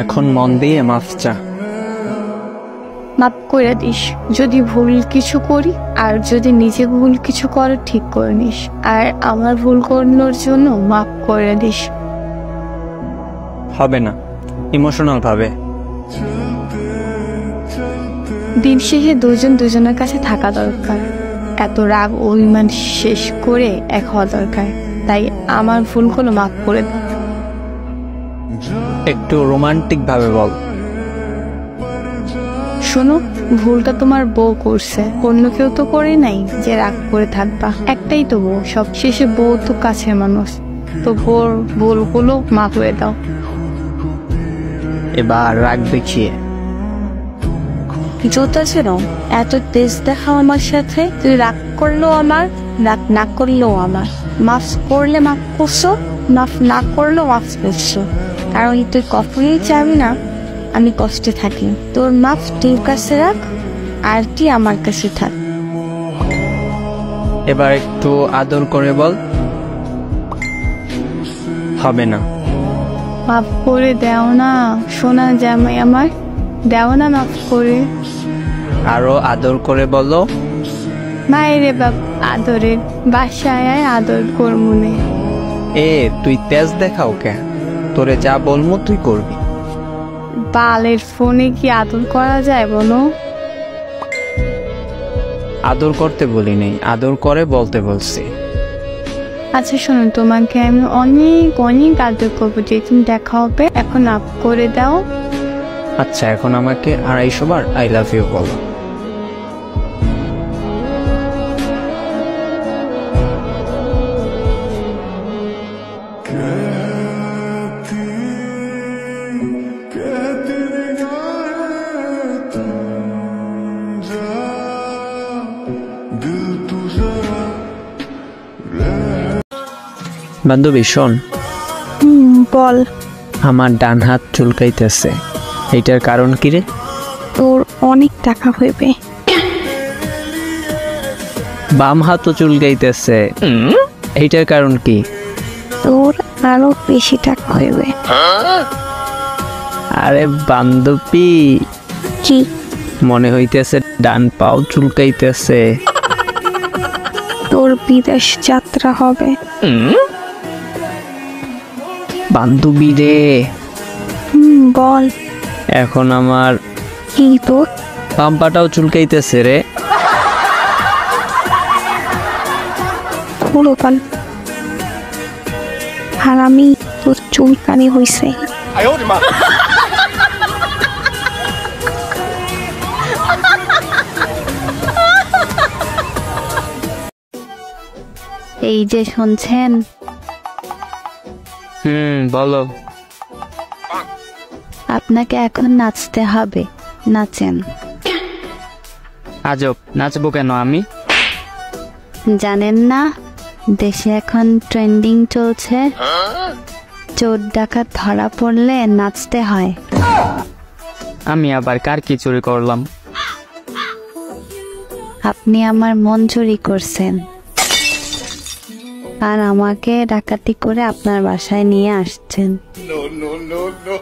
এখন মন দিয়ে মাফ চা। মাফ করে দিস যদি ভুল কিছু করি, আর যদি নিজে ভুল কিছু করে ঠিক করে নিস, আর আমার ভুল করানোর জন্য মাফ করে দিস। হবে না, ইমোশনাল ভাবে। দিন শেষে দুজন দুজনের কাছে থাকা দরকার, এত রাগ অভিমান শেষ করে এক হওয়া দরকার। তাই আমার ভুলগুলো মাফ করে দাও। একটু রোমান্টিক ভাবে বল। শোনো, ভুলটা তোমার বউ করছে, অন্য কেউ তো করে নাই যে রাগ করে থাকবা। একটাই তো বউ, সব শেষে বউ তো কাছের মানুষ। তো বউর ভুলগুলো মাফ করে দাও। এবার রাগ দেখিয়ে। জোতা ছিল এত তেজ দেখাও আমার সাথে। তুই রাগ করলেও আমার, রাগ না করলেও আমার। মাফ করলে মাফ করছো, মাফ না করলেও মাফ করছো। কারণ তুই কখনোই চাবি না আমি কষ্টে থাকি। তোর মাফ তোর কাছে রাখ, আর কি আমার কাছে থাক। এবার একটু আদর করে বল। হবে না। মাফ করে দাও না সোনা জামাই আমার, দাও না মাফ করে। আরো আদর করে বলো। মায়েরে বাপ আদরের, বাসায় আয় আদর করমুনে। তুই তেজ দেখাও কে? তোরে যা বলবো তুই করবি। বালের ফোনে কি আদর করা যায় বলো? আদর করতে বলি নেই, আদর করে বলতে বলছি। আচ্ছা শোনো, তোমাকে আমি অনেক অনেক আদর করবো, যেদিন দেখা হবে। এখন আপ করে দাও। আচ্ছা, এখন আমাকে 250 বার আই লাভ ইউ বলো। বান্ধবী শোন। বল। আমার ডান হাত চুলকাইতেছে, এইটার কারণ কি রে? তোর অনেক টাকা হইবে। বাম হাতও চুলকাইতেছে, এইটার কারণ কি? তোর আরো বেশি টাকা হইবে। আরে বান্ধবী, কি মনে হইতেছে ডান পাও চুলকাইতেছে। তোর বিদেশ যাত্রা হবে। বান্ধবী রে, বল। এখন আমার কি তোর বাম পাটাও চুলকাইতেছে রে। হলো কাল, আর আমি তোর চুলকানি হইছে। এই যে শুনছেন? বলো। আপনাকে এখন নাচতে হবে, নাচেন। আজব, নাচবো কেন আমি? জানেন না দেশে এখন ট্রেন্ডিং চলছে, চোর ডাকাত ধরা পড়লে নাচতে হয়। আমি আবার কার কি চুরি করলাম? আপনি আমার মন চুরি করছেন, আর আমাকে ডাকাতি করে আপনার বাসায় নিয়ে আসছেন। No, no, no, no.